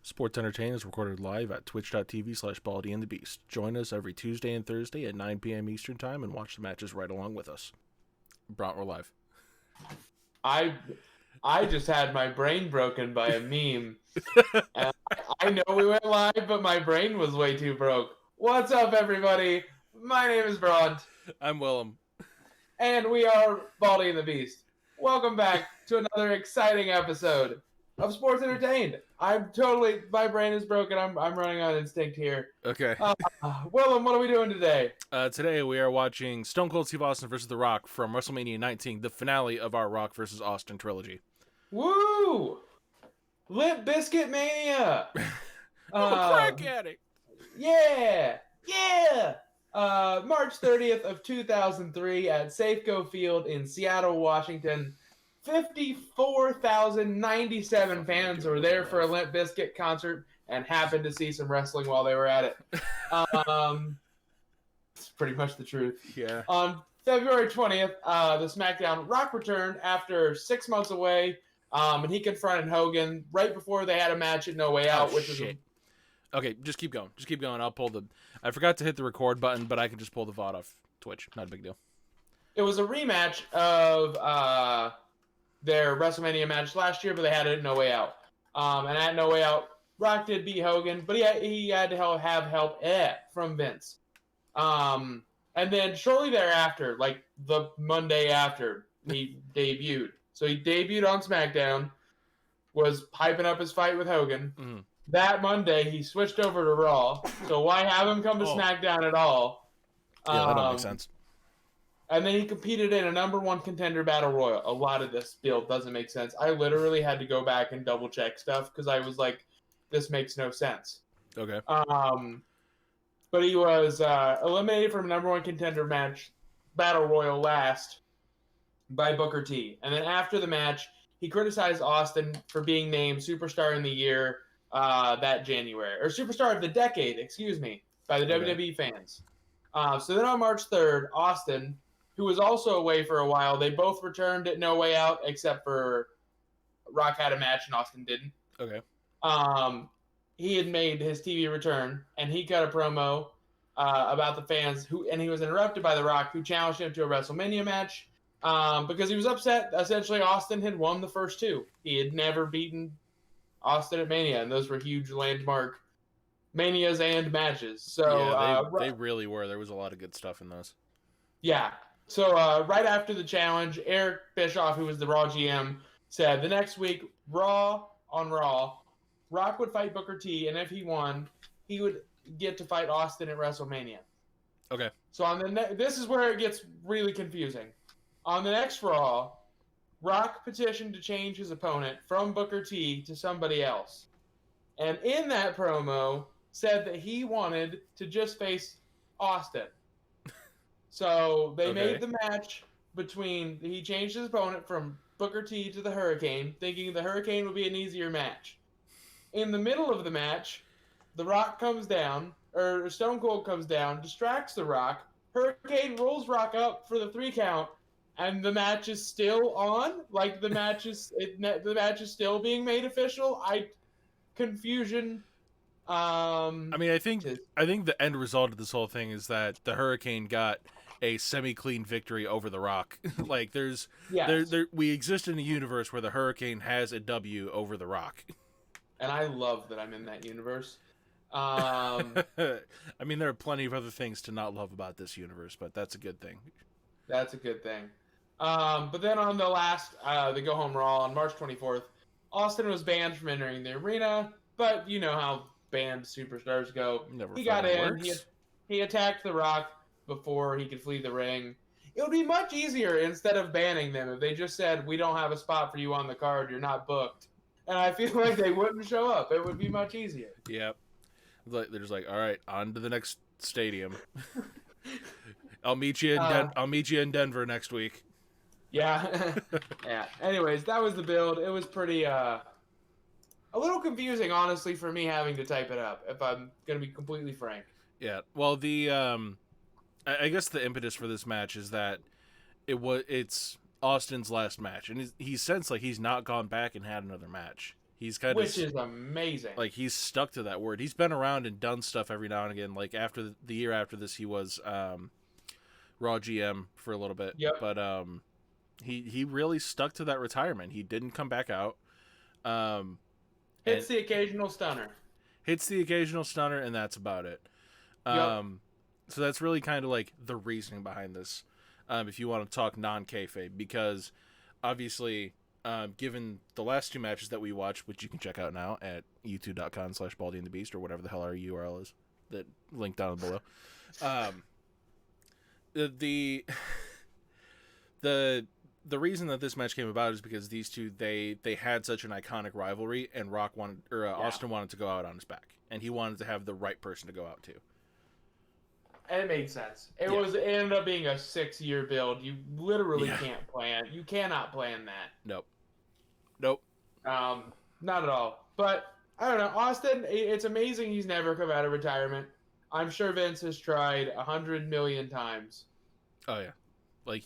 Sports Entertainment is recorded live at twitch.tv/baldyandthebeast. Join us every Tuesday and Thursday at 9 p.m. Eastern Time and watch the matches right along with us. Brought we're live. I just had my brain broken by a meme. And I know we went live, but my brain was way too broke. What's up, everybody? My name is Bront. I'm Willem. And we are Baldy and the Beast. Welcome back to another exciting episode of Sports Entertained. My brain is broken. I'm running on instinct here. Okay. Willem, what are we doing today? Today we are watching Stone Cold Steve Austin vs. The Rock from WrestleMania 19, the finale of our Rock vs. Austin trilogy. Woo! Limp Biscuit Mania! I'm a crack addict! Yeah! Yeah! March 30th of 2003 at Safeco Field in Seattle, Washington. 54,097 fans were there for a Limp Bizkit concert and happened to see some wrestling while they were at it. It's pretty much the truth. Yeah. On February 20th, the SmackDown Rock returned after 6 months away, and he confronted Hogan right before they had a match at No Way Out, which was Okay, just keep going. Just keep going. I forgot to hit the record button, but I can just pull the VOD off Twitch. Not a big deal. It was a rematch of their WrestleMania match last year, but they had it at No Way Out. And at No Way Out, Rock did beat Hogan, but he had to have help from Vince. And then shortly thereafter, like the Monday after, he debuted. So he debuted on SmackDown, was hyping up his fight with Hogan. Mm-hmm. That Monday, he switched over to Raw. So why have him come to SmackDown at all? Yeah, that don't make sense. And then he competed in a number one contender battle royal. A lot of this build doesn't make sense. I literally had to go back and double check stuff because I was like, this makes no sense. Okay. But he was eliminated from number one contender match battle royal last by Booker T. And then after the match, he criticized Austin for being named Superstar in the Year that January. Or Superstar of the Decade, excuse me, by the WWE fans. So then on March 3rd, Austin, who was also away for a while, they both returned at No Way Out, except for Rock had a match and Austin didn't. Okay. He had made his TV return, and he cut a promo about the fans, and he was interrupted by The Rock, who challenged him to a WrestleMania match because he was upset. Essentially, Austin had won the first two. He had never beaten Austin at Mania, and those were huge landmark Manias and matches. So yeah, they really were. There was a lot of good stuff in those. Yeah. So right after the challenge, Eric Bischoff, who was the Raw GM, said the next week, Raw, Rock would fight Booker T, and if he won, he would get to fight Austin at WrestleMania. Okay. So on this is where it gets really confusing. On the next Raw, Rock petitioned to change his opponent from Booker T to somebody else. And in that promo, said that he wanted to just face Austin. So they made the match he changed his opponent from Booker T to the Hurricane, thinking the Hurricane would be an easier match. In the middle of the match, The Rock comes down, or Stone Cold comes down, distracts The Rock, Hurricane rolls Rock up for the 3 count, and the match is still on? Like, the match is still being made official? Confusion. I mean, I think the end result of this whole thing is that the Hurricane got a semi-clean victory over The Rock. Like, we exist in a universe where the Hurricane has a W over The Rock. And I love that I'm in that universe. I mean, there are plenty of other things to not love about this universe, but that's a good thing. That's a good thing. But then on the last, the Go Home Raw on March 24th, Austin was banned from entering the arena, but you know how banned superstars go. He got in, he attacked The Rock before he could flee the ring. It would be much easier instead of banning them if they just said, we don't have a spot for you on the card, you're not booked. And I feel like they wouldn't show up. It would be much easier. Yep. They're just like, all right, on to the next stadium. I'll meet you in Denver next week. Yeah. Yeah. Anyways, that was the build. It was pretty a little confusing, honestly, for me having to type it up, if I'm going to be completely frank. Yeah. Well, I guess the impetus for this match is that it's Austin's last match, and he's since, like, he's not gone back and had another match. which is amazing. Like, he's stuck to that word. He's been around and done stuff every now and again. Like, after the year after this, he was Raw GM for a little bit. Yep. But he really stuck to that retirement. He didn't come back out. Hits the occasional stunner. And that's about it. Yep. So that's really kind of like the reasoning behind this. If you want to talk non-kayfabe, because obviously, given the last two matches that we watched, which you can check out now at youtube.com/baldyandthebeast or whatever the hell our URL is, that link down below. The reason that this match came about is because these two, they had such an iconic rivalry, and Austin wanted to go out on his back, and he wanted to have the right person to go out to. And it made sense. It ended up being a 6-year build. You literally can't plan. You cannot plan that. Nope. Not at all. But I don't know, Austin. It's amazing he's never come out of retirement. I'm sure Vince has tried 100 million times. Oh yeah, like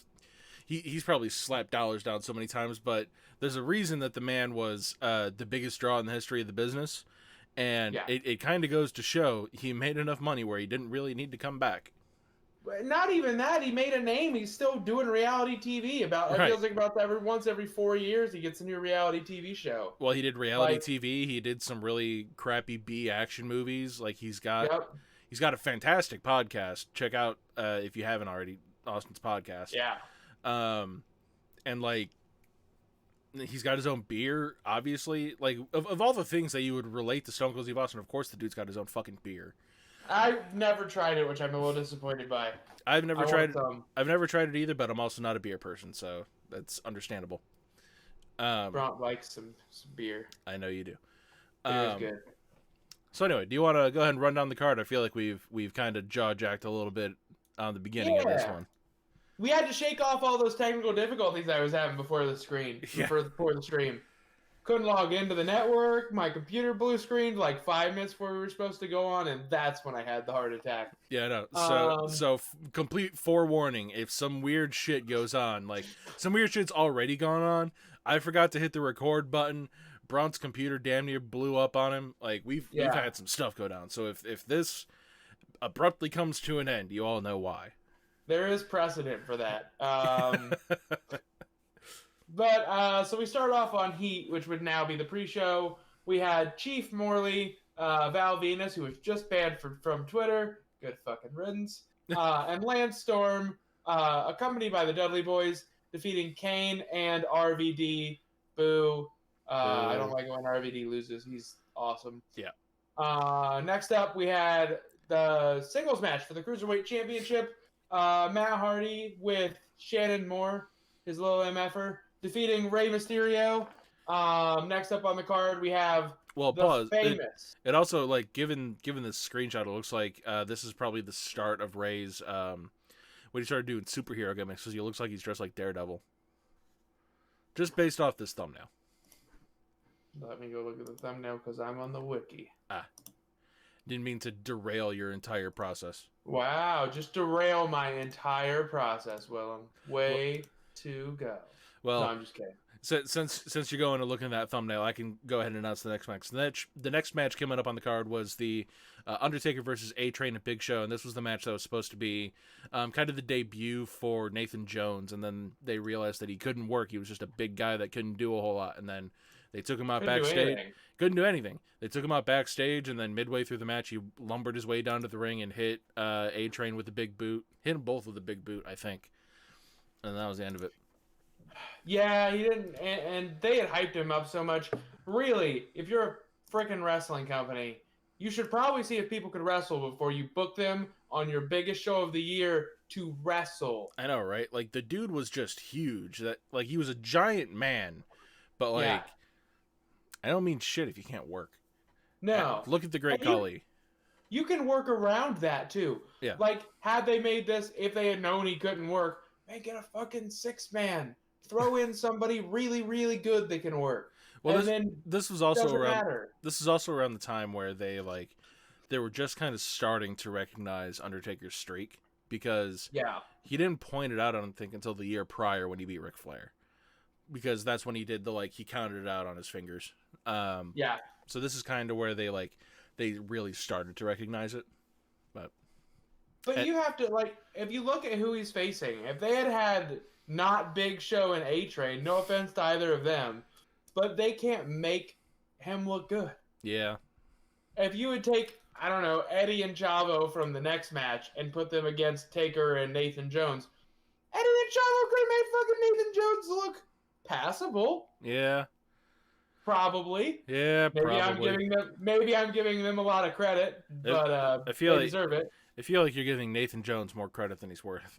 he's probably slapped dollars down so many times, but there's a reason that the man was the biggest draw in the history of the business. And it kind of goes to show he made enough money where he didn't really need to come back. Not even that. He made a name. He's still doing reality TV. It feels like about every 4 years he gets a new reality TV show. Well, he did reality TV. He did some really crappy B action movies. Like he's got a fantastic podcast. Check out if you haven't already, Austin's podcast. Yeah. And like, he's got his own beer, obviously. Like, of all the things that you would relate to Stone Cold Steve Austin, of course the dude's got his own fucking beer. I've never tried it, which I'm a little disappointed by. I've never tried it either, but I'm also not a beer person, so that's understandable. Bront likes some beer. I know you do. Beer is good. So anyway, do you want to go ahead and run down the card? I feel like we've kind of jaw-jacked a little bit on the beginning of this one. We had to shake off all those technical difficulties I was having before the stream. Couldn't log into the network. My computer blue screened like 5 minutes before we were supposed to go on, and that's when I had the heart attack. Yeah, I know. So complete forewarning. If some weird shit goes on, like some weird shit's already gone on, I forgot to hit the record button. Bront's computer damn near blew up on him. Like we've had some stuff go down. So if this abruptly comes to an end, you all know why. There is precedent for that. But so we start off on Heat, which would now be the pre-show. We had Chief Morley, Val Venus, who was just banned from Twitter. Good fucking riddance. And Lance Storm, accompanied by the Dudley Boys, defeating Kane and RVD. Boo. I don't like it when RVD loses. He's awesome. Yeah. Next up, we had the singles match for the Cruiserweight Championship. Matt Hardy with Shannon Moore, his little MFer, defeating Rey Mysterio. Next up on the card, we have famous. It also, like, given this screenshot, it looks like this is probably the start of Rey's when he started doing superhero gimmicks, because he looks like he's dressed like Daredevil. Just based off this thumbnail. Let me go look at the thumbnail because I'm on the wiki. Didn't mean to derail your entire process. Wow, just derail my entire process, Willem. Way to go. Well, no, I'm just kidding. Since you're going to look at that thumbnail, I can go ahead and announce the next match. The next match coming up on the card was the Undertaker versus A-Train at Big Show, and this was the match that was supposed to be kind of the debut for Nathan Jones, and then they realized that he couldn't work. He was just a big guy that couldn't do a whole lot, and then they took him out backstage. Couldn't do anything. They took him out backstage, and then midway through the match, he lumbered his way down to the ring and hit A-Train with the big boot. Hit them both with the big boot, I think. And that was the end of it. Yeah, he didn't, and they had hyped him up so much. Really, if you're a freaking wrestling company, you should probably see if people could wrestle before you book them on your biggest show of the year to wrestle. I know, right? Like, the dude was just huge. Like, he was a giant man, but, like, I don't mean shit if you can't work. No. Look at the Great Khali. You can work around that, too. Yeah. Like, had they made this, if they had known he couldn't work, make it a fucking 6-man. Throw in somebody really, really good that can work. Well, this was also around the time where they were just kind of starting to recognize Undertaker's streak, because he didn't point it out, I don't think, until the year prior when he beat Ric Flair, because that's when he did he counted it out on his fingers. Yeah. So this is kind of where they really started to recognize it. But you have to, like, if you look at who he's facing, if they had not Big Show and A-Train, no offense to either of them, but they can't make him look good. Yeah. If you would take, I don't know, Eddie and Chavo from the next match and put them against Taker and Nathan Jones, Eddie and Chavo could have made fucking Nathan Jones look passable. Yeah. Probably. Yeah, probably. Maybe I'm giving them a lot of credit, but they deserve it. I feel like you're giving Nathan Jones more credit than he's worth.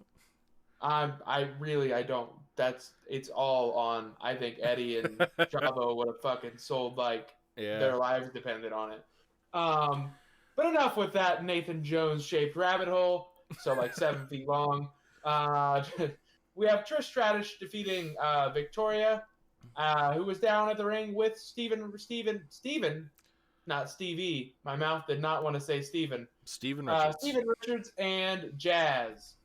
I don't. It's all on. I think Eddie and Chavo would have fucking sold like their lives depended on it. But enough with that Nathan Jones shaped rabbit hole. So like 7 feet long. We have Trish Stratus defeating Victoria, who was down at the ring with Steven, not Stevie. My mouth did not want to say Steven. Steven Richards. Steven Richards and Jazz.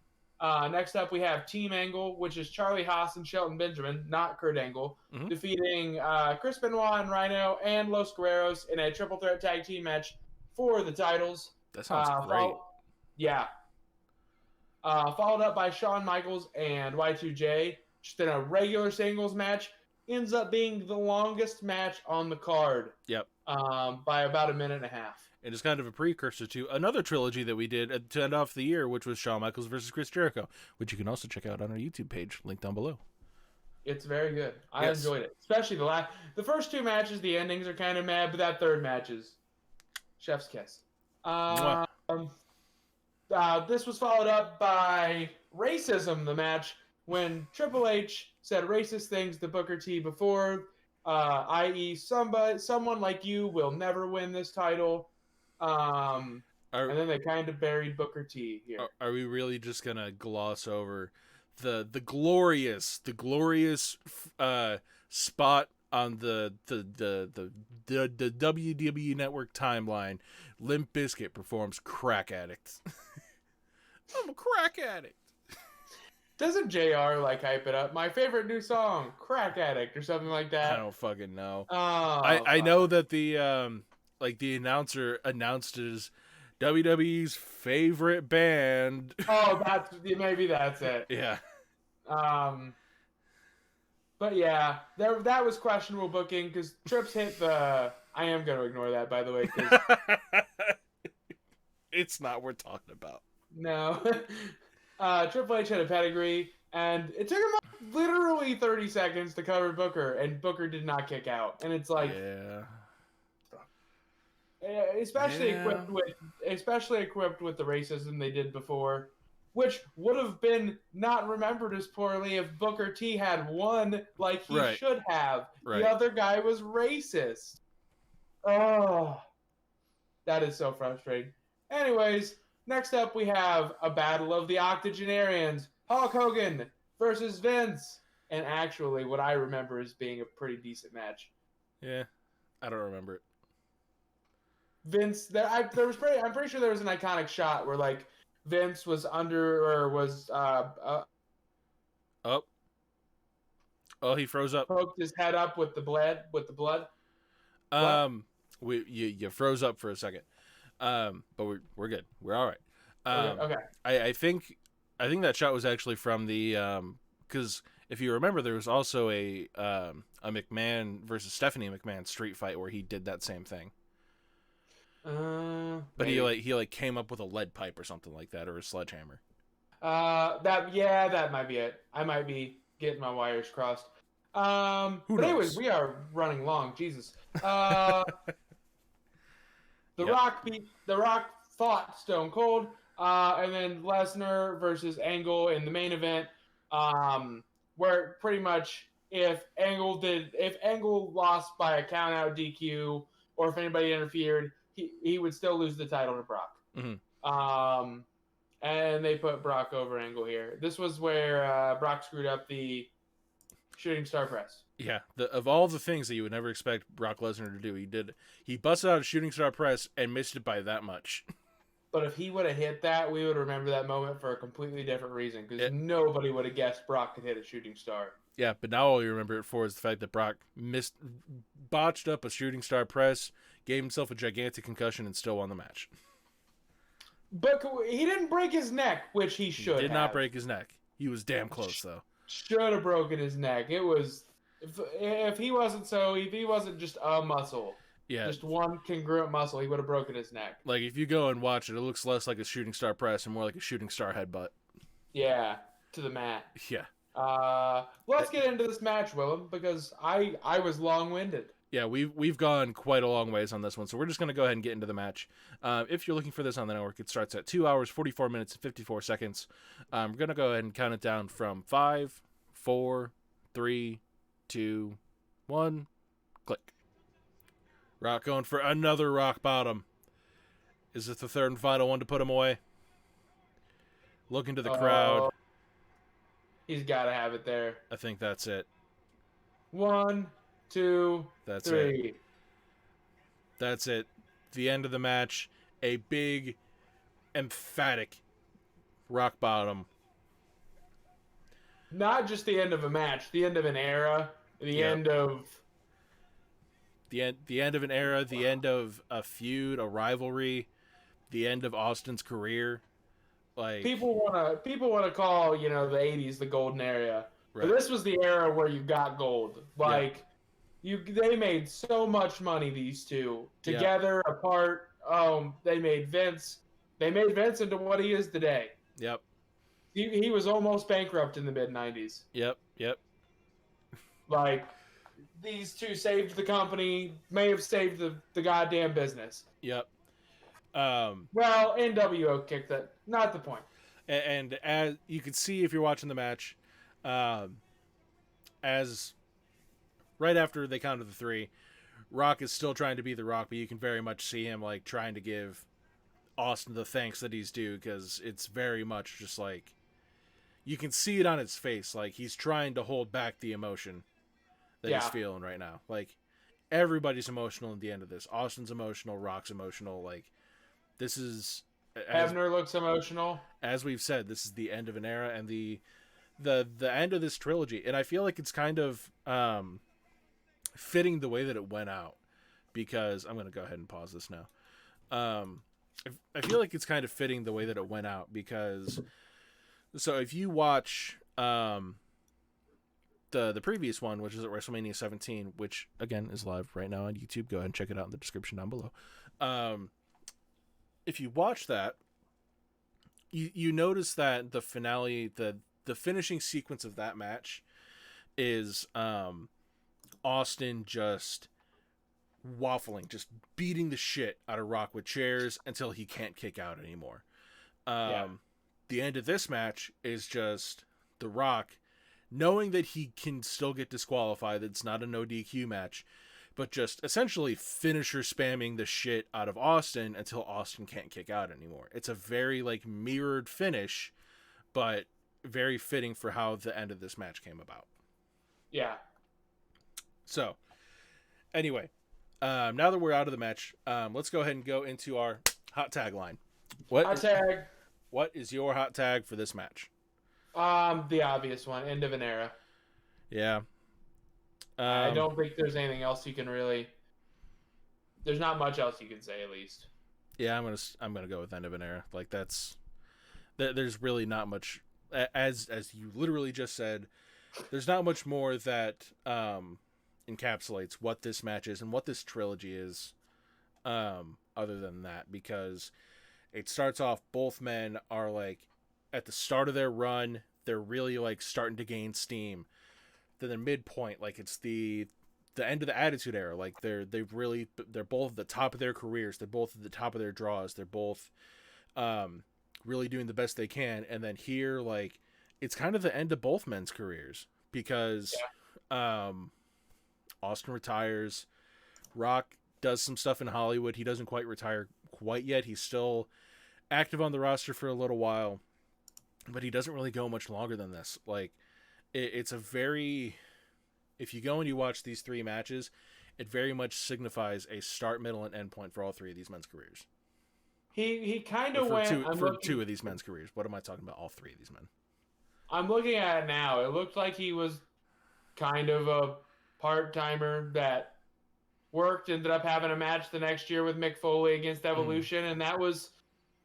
Next up, we have Team Angle, which is Charlie Haas and Shelton Benjamin, not Kurt Angle, defeating Chris Benoit and Rhino and Los Guerreros in a triple threat tag team match for the titles. That sounds great. Followed up by Shawn Michaels and Y2J, just in a regular singles match. Ends up being the longest match on the card. Yep. By about a minute and a half. It is kind of a precursor to another trilogy that we did to end off the year, which was Shawn Michaels versus Chris Jericho, which you can also check out on our YouTube page, link down below. It's very good. I enjoyed it, especially the first 2 matches. The endings are kind of mad, but that third match is chef's kiss. This was followed up by Racism, the match when Triple H said racist things to Booker T before, i.e., someone like you will never win this title. And then they kind of buried Booker T here. Are we really just gonna gloss over the glorious spot on the WWE Network timeline? Limp Bizkit performs "Crack Addict." I'm a crack addict. Doesn't JR like hype it up? My favorite new song, "Crack Addict" or something like that. I don't fucking know. I know that the announcer announced his WWE's favorite band. Oh, maybe that's it. Yeah. But yeah, that was questionable booking because Trips hit the. I am going to ignore that, by the way. It's not worth talking about. No. Triple H had a pedigree, and it took him literally 30 seconds to cover Booker, and Booker did not kick out. And it's like, especially equipped with the racism they did before, which would have been not remembered as poorly if Booker T had won like he should have. Right. The other guy was racist. Oh, that is so frustrating. Anyways, next up we have a battle of the octogenarians. Hulk Hogan versus Vince. And actually, what I remember as being a pretty decent match. Yeah, I don't remember it. Vince, I'm pretty sure there was an iconic shot where like Vince was he froze up. Poked his head up with the blood. You froze up for a second. But we're good. We're all right. Okay. I think that shot was actually from the because if you remember, there was also a McMahon versus Stephanie McMahon street fight where he did that same thing. But maybe. he came up with a lead pipe or something like that, or a sledgehammer. That might be it. I might be getting my wires crossed. But anyways, we are running long. Jesus. The Rock fought Stone Cold, and then Lesnar versus Angle in the main event, where pretty much if Angle lost by a count out DQ, or if anybody interfered, he would still lose the title to Brock. Mm-hmm. And they put Brock over Angle here. This was where Brock screwed up the shooting star press. Yeah, of all the things that you would never expect Brock Lesnar to do, he busted out a shooting star press and missed it by that much. But if he would have hit that, we would remember that moment for a completely different reason, because nobody would have guessed Brock could hit a shooting star. Yeah, but now all you remember it for is the fact that Brock botched up a shooting star press, gave himself a gigantic concussion, and still won the match. But he didn't break his neck, which he should have. He did not break his neck. He was damn close, though. Should have broken his neck. It was... If he wasn't just a muscle, just one congruent muscle, he would have broken his neck. Like, if you go and watch it, it looks less like a shooting star press and more like a shooting star headbutt. Yeah, to the mat. Yeah. Let's get into this match, Willem, because I was long-winded. Yeah, we've gone quite a long ways on this one, so we're just going to go ahead and get into the match. If you're looking for this on the network, it starts at 2 hours, 44 minutes, and 54 seconds. We're going to go ahead and count it down from 5, 4, 3, 2, 1, click. Rock going for another rock bottom. Is this the third and final one to put him away? Looking to the crowd. He's got to have it there. I think that's it. 1, 2, that's 3. It. That's it. The end of the match. A big, emphatic rock bottom. Not just the end of a match, the end of an era, the end of... The end of an era, the end of a feud, a rivalry, the end of Austin's career. Like, people want to call, the 80s the golden era. Right. But this was the era where you got gold. Like, they made so much money, these two, together, apart. They made Vince into what he is today. Yep. He was almost bankrupt in the mid-90s. Yep. Like, these two saved the company, may have saved the goddamn business. Yep. Well, NWO kicked that. Not the point. And as you can see if you're watching the match, as right after they count to the 3, Rock is still trying to be the Rock, but you can very much see him like trying to give Austin the thanks that he's due, because it's very much just like you can see it on his face, like he's trying to hold back the emotion that he's feeling right now. Like, everybody's emotional at the end of this. Austin's emotional, Rock's emotional. Like, this is... Hebner looks emotional. As we've said, this is the end of an era and the end of this trilogy. And I feel like it's kind of fitting the way that it went out, because I'm going to go ahead and pause this now. I feel like it's kind of fitting the way that it went out, because so if you watch the previous one, which is at WrestleMania 17, which again is live right now on YouTube, go ahead and check it out in the description down below. If you watch that, you notice that the finale, the finishing sequence of that match is Austin just waffling, just beating the shit out of Rock with chairs until he can't kick out anymore. The end of this match is just The Rock knowing that he can still get disqualified, that it's not a no DQ match, but just essentially finisher spamming the shit out of Austin until Austin can't kick out anymore. It's a very like mirrored finish, but very fitting for how the end of this match came about. Yeah. So, anyway, now that we're out of the match, let's go ahead and go into our hot tag line. What is your hot tag for this match? The obvious one, end of an era. Yeah. I don't think there's anything else you can really... There's not much else you can say, at least. Yeah, I'm gonna go with end of an era. Like, there's really not much, as you literally just said, there's not much more that encapsulates what this match is and what this trilogy is, other than that, because it starts off, both men are like at the start of their run, they're really like starting to gain steam. Then the midpoint, like it's the end of the Attitude Era, like they're both at the top of their careers, they're both at the top of their draws, they're both really doing the best they can. And then here, like, it's kind of the end of both men's careers, because Austin retires, Rock does some stuff in Hollywood. He doesn't quite retire quite yet. He's still active on the roster for a little while, but he doesn't really go much longer than this. Like, it's a very, if you go and you watch these 3 matches, it very much signifies a start, middle, and end point for all 3 of these men's careers. He kind of went... For 2 of these men's careers. What am I talking about? All 3 of these men. I'm looking at it now. It looked like he was kind of a part-timer that worked, ended up having a match the next year with Mick Foley against Evolution, and that was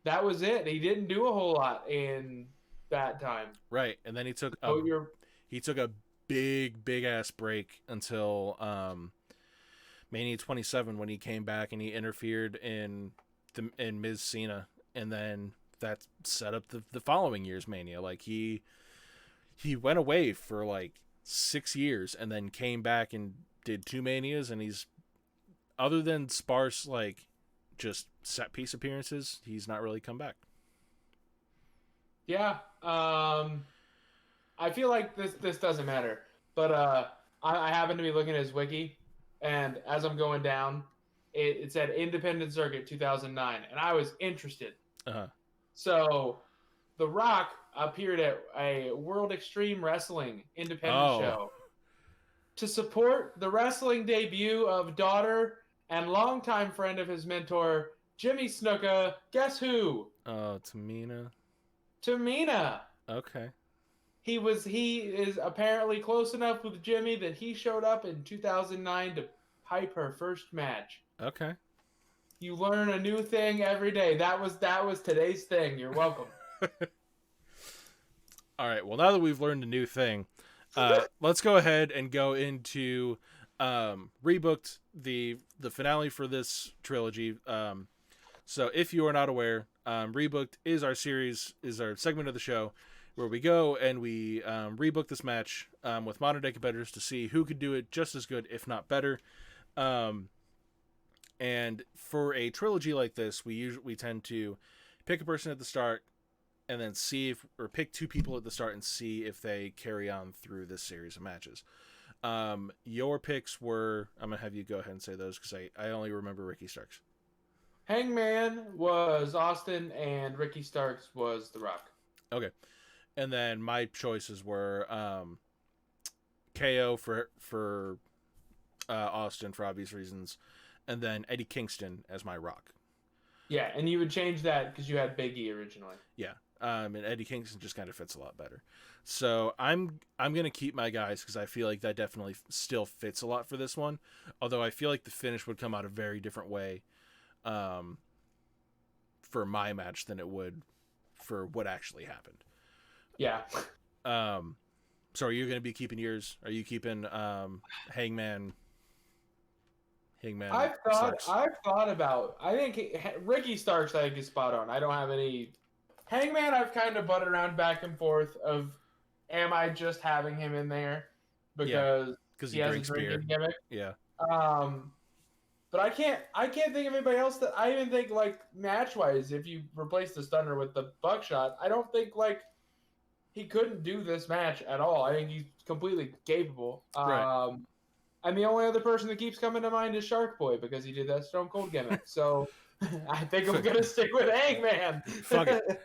it. He didn't do a whole lot in that time. Right, and then he took a big ass break until Mania 27 when he came back and he interfered in Miz Cena, and then that set up the following year's Mania. Like he went away for like 6 years and then came back and did 2 Manias, and he's, other than sparse like just set piece appearances, he's not really come back. Yeah, I feel like this doesn't matter, but I happen to be looking at his wiki, and as I'm going down, it said Independent Circuit 2009, and I was interested. So, The Rock appeared at a World Extreme Wrestling independent show to support the wrestling debut of daughter and longtime friend of his mentor, Jimmy Snuka. Guess who? Oh, Tamina. Okay. He is apparently close enough with Jimmy that he showed up in 2009 to hype her first match. Okay. You learn a new thing every day. That was today's thing. You're welcome. All right. Well, now that we've learned a new thing, let's go ahead and go into rebooked the finale for this trilogy. So if you are not aware, Rebooked is our segment of the show where we go and we rebook this match with modern day competitors to see who could do it just as good, if not better. And for a trilogy like this, we tend to pick a person at the start and then pick 2 people at the start and see if they carry on through this series of matches. Your picks were, I'm gonna have you go ahead and say those because I only remember Ricky Starks. Hangman was Austin and Ricky Starks was The Rock. Okay. And then my choices were KO for Austin for obvious reasons, and then Eddie Kingston as my Rock. Yeah, and you would change that because you had Big E originally. Yeah, and Eddie Kingston just kind of fits a lot better. So I'm gonna keep my guys because I feel like that definitely still fits a lot for this one. Although I feel like the finish would come out a very different way for my match than it would for what actually happened. Yeah. So are you going to be keeping yours? Are you keeping Hangman? I've thought about. I think Ricky Starks, I think, is spot on. I don't have any. Hangman, I've kind of butted around back and forth of, am I just having him in there because he has a drinking gimmick? Yeah. But I can't think of anybody else that I even think like match wise. If you replace the stunner with the buckshot, I don't think like he couldn't do this match at all. I think he's completely capable. Right. And the only other person that keeps coming to mind is Shark Boy because he did that Stone Cold gimmick. So I think I'm gonna stick with Hangman. Fuck it.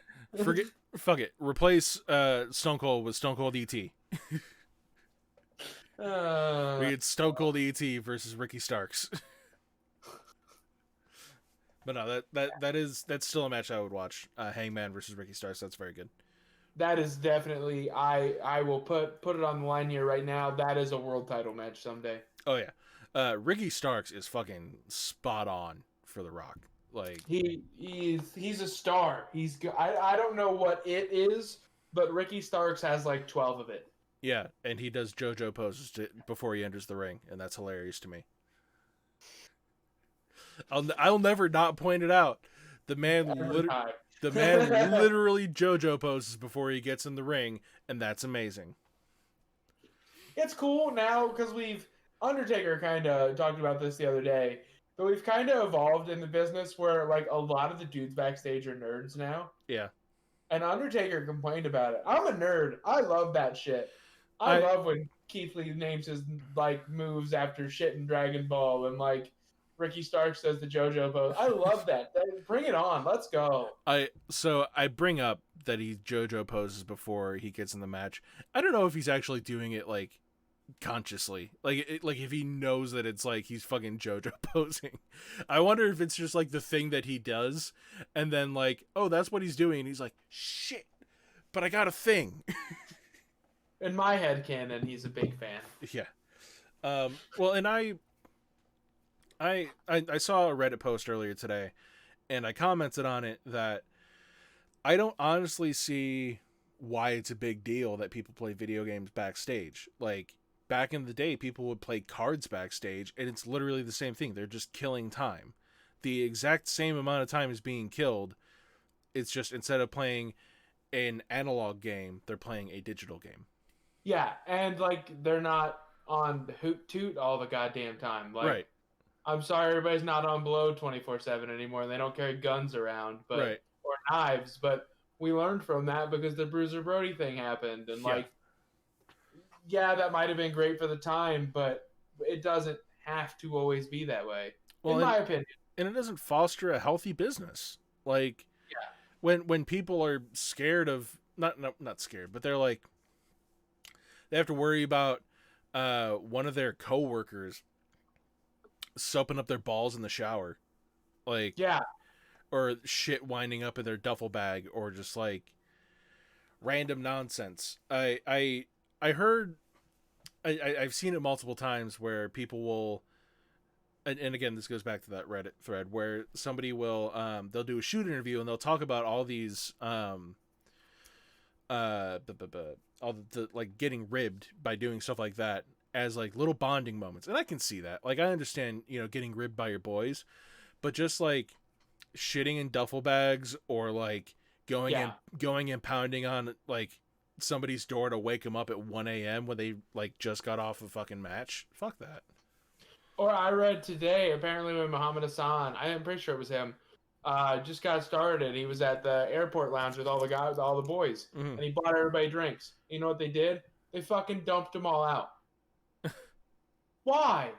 Fuck it. Replace Stone Cold with Stone Cold ET. We get Stone Cold ET versus Ricky Starks. But no, that's still a match I would watch. Hangman versus Ricky Starks. That's very good. That is definitely, I will put it on the line here right now. That is a world title match someday. Oh yeah, Ricky Starks is fucking spot on for The Rock. Like he's a star. I don't know what it is, but Ricky Starks has like 12 of it. Yeah, and he does JoJo poses before he enters the ring, and that's hilarious to me. I'll never not point it out. The man literally JoJo poses before he gets in the ring, and that's amazing. It's cool now because Undertaker kind of talked about this the other day, but we've kind of evolved in the business where like a lot of the dudes backstage are nerds now. Yeah. And Undertaker complained about it. I'm a nerd. I love that shit. I love when Keith Lee names his like moves after shit in Dragon Ball and like Ricky Starks does the JoJo pose. I love that. Bring it on. Let's go. So I bring up that he JoJo poses before he gets in the match. I don't know if he's actually doing it like consciously, like if he knows that it's like he's fucking JoJo posing. I wonder if it's just like the thing that he does, and then like, oh, that's what he's doing, and he's like, shit, but I got a thing. in my head canon, he's a big fan. Yeah. Well, and I saw a Reddit post earlier today, and I commented on it that I don't honestly see why it's a big deal that people play video games backstage. Like, back in the day, people would play cards backstage, and it's literally the same thing. They're just killing time. The exact same amount of time is being killed. It's just instead of playing an analog game, they're playing a digital game. Yeah, and like they're not on hoot toot all the goddamn time. Like, right. I'm sorry, everybody's not on blow 24/7 anymore. They don't carry guns around, but right. or knives. But we learned from that because the Bruiser Brody thing happened, and like, yeah, that might have been great for the time, but it doesn't have to always be that way, in my opinion. And it doesn't foster a healthy business. Like, when people are scared of not scared, but they're like they have to worry about one of their coworkers soaping up their balls in the shower, like or shit winding up in their duffel bag, or just like random nonsense. I heard I've seen it multiple times where people will. And again, this goes back to that Reddit thread where somebody will they'll do a shoot interview and they'll talk about all these all the like getting ribbed by doing stuff like that as like little bonding moments. And I can see that. Like, I understand, getting ribbed by your boys, but just like shitting in duffel bags, or like going and pounding on like somebody's door to wake them up at 1 a.m. when they like just got off a fucking match. Fuck that. Or I read today, apparently when Muhammad Hassan, I am pretty sure it was him, just got started. He was at the airport lounge with all the guys, all the boys, and he bought everybody drinks. You know what they did? They fucking dumped them all out. Why?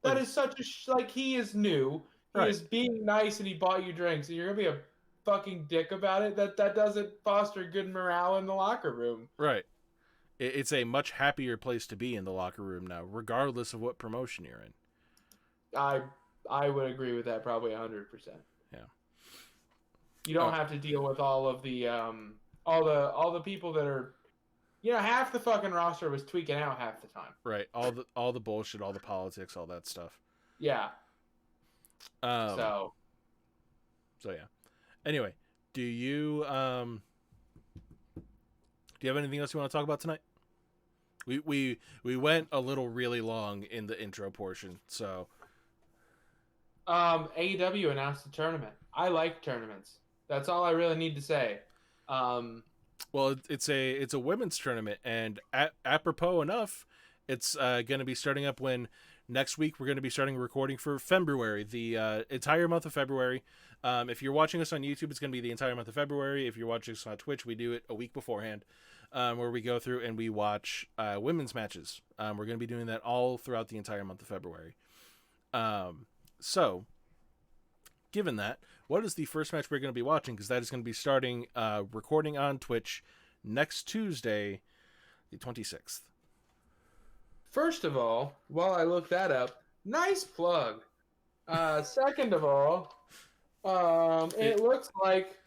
That is such a like, he is new. He is being nice, and he bought you drinks, and you're gonna be a fucking dick about it. That doesn't foster good morale in the locker room. Right. It's a much happier place to be in the locker room now, regardless of what promotion you're in. I would agree with that probably 100%. Yeah. You don't have to deal with all of the all the people that are, half the fucking roster was tweaking out half the time. Right. All the bullshit, all the politics, all that stuff. Yeah. So yeah. Anyway, do you have anything else you want to talk about tonight? We went a little really long in the intro portion, so. AEW announced a tournament. I like tournaments. That's all I really need to say. Well, it's a women's tournament, and apropos enough, it's going to be starting up when next week we're going to be starting recording for February, the entire month of February. If you're watching us on YouTube, it's going to be the entire month of February. If you're watching us on Twitch, we do it a week beforehand, where we go through and we watch women's matches. We're going to be doing that all throughout the entire month of February. So, given that, what is the first match we're going to be watching? Because that is going to be starting recording on Twitch next Tuesday, the 26th. First of all, while I look that up, nice plug. Second of all, it looks like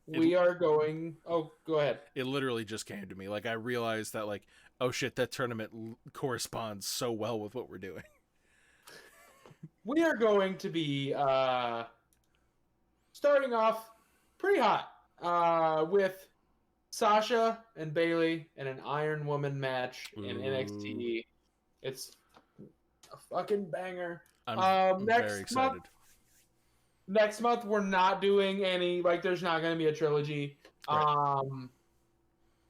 we are going. Oh, go ahead. It literally just came to me. Like, I realized that, like, oh shit, that tournament corresponds so well with what we're doing. We are going to be starting off pretty hot with Sasha and Bayley in an Iron Woman match in NXT. It's a fucking banger. I'm very excited. Next month, we're not doing any, like, there's not going to be a trilogy. Right.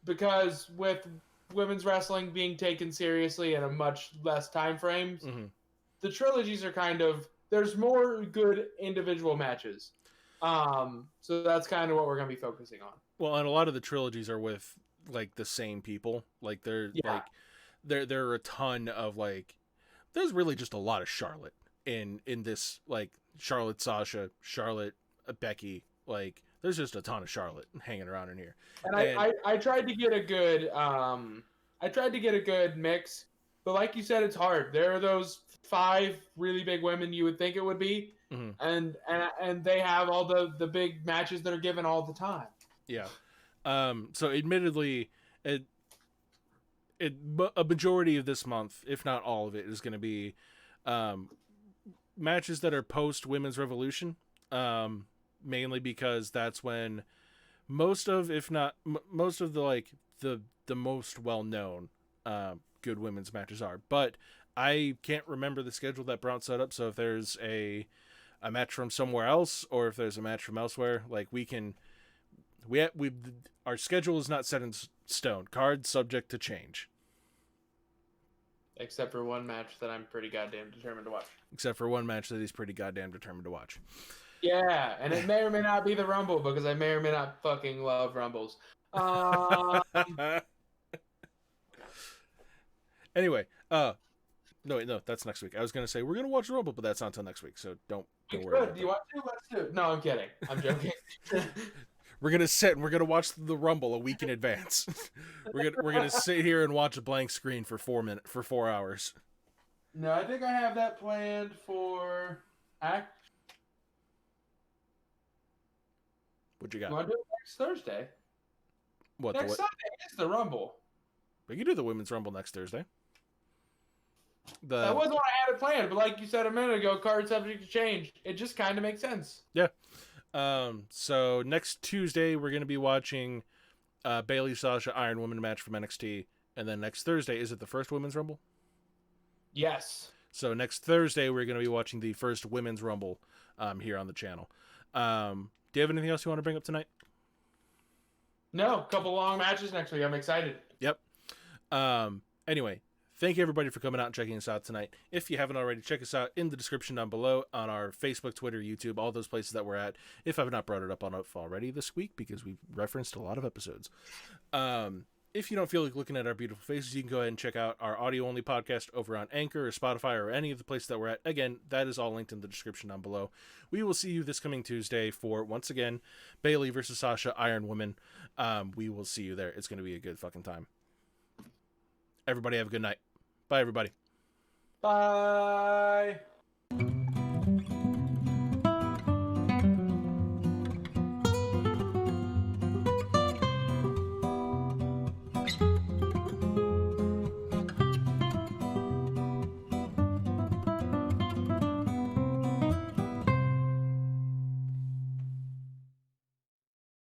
Because with women's wrestling being taken seriously in a much less time frames, the trilogies are kind of, there's more good individual matches. So that's kind of what we're going to be focusing on. Well, and a lot of the trilogies are with, like, the same people. Like, like, there are a ton of, like, there's really just a lot of Charlotte in this, like, Charlotte Sasha, Charlotte Becky, like, there's just a ton of Charlotte hanging around in here. And I tried to get a good mix, but like you said, it's hard. There are those 5 really big women you would think it would be, and they have all the big matches that are given all the time. Yeah. So admittedly, a majority of this month, if not all of it, is going to be matches that are post Women's Revolution, mainly because that's when most of, if not most of the like the most well known good women's matches are. But I can't remember the schedule that Brown set up, so if there's a match from somewhere else or if there's a match from elsewhere, like we our schedule is not set in stone. Cards subject to change. Except for one match that I'm pretty goddamn determined to watch. Except for one match that he's pretty goddamn determined to watch. Yeah, and it may or may not be the Rumble because I may or may not fucking love Rumbles. Anyway, no, that's next week. I was gonna say we're gonna watch the Rumble, but that's not until next week, so don't worry. Do you want to? Let's do it. No, I'm kidding. I'm joking. We're gonna sit and we're gonna watch the Rumble a week in advance. we're gonna sit here and watch a blank screen for 4 hours. No, I think I have that planned for What you got? You want to do it next Thursday? What? Next Sunday is the Rumble. We can do the Women's Rumble next Thursday. That wasn't what I had it planned, but like you said a minute ago, card subject to change. It just kind of makes sense. Yeah. So next Tuesday we're going to be watching Bayley Sasha Iron Woman match from NXT, and then next Thursday, is it the first Women's Rumble? Yes. So next Thursday we're going to be watching the first Women's Rumble here on the channel. Do you have anything else you want to bring up tonight? No, a couple long matches next week. I'm excited. Yep. Anyway, thank you everybody for coming out and checking us out tonight. If you haven't already, check us out in the description down below on our Facebook, Twitter, YouTube, all those places that we're at. If I've not brought it up already this week, because we've referenced a lot of episodes. If you don't feel like looking at our beautiful faces, you can go ahead and check out our audio-only podcast over on Anchor or Spotify or any of the places that we're at. Again, that is all linked in the description down below. We will see you this coming Tuesday for, once again, Bayley versus Sasha, Iron Woman. We will see you there. It's going to be a good fucking time. Everybody have a good night. Bye, everybody. Bye.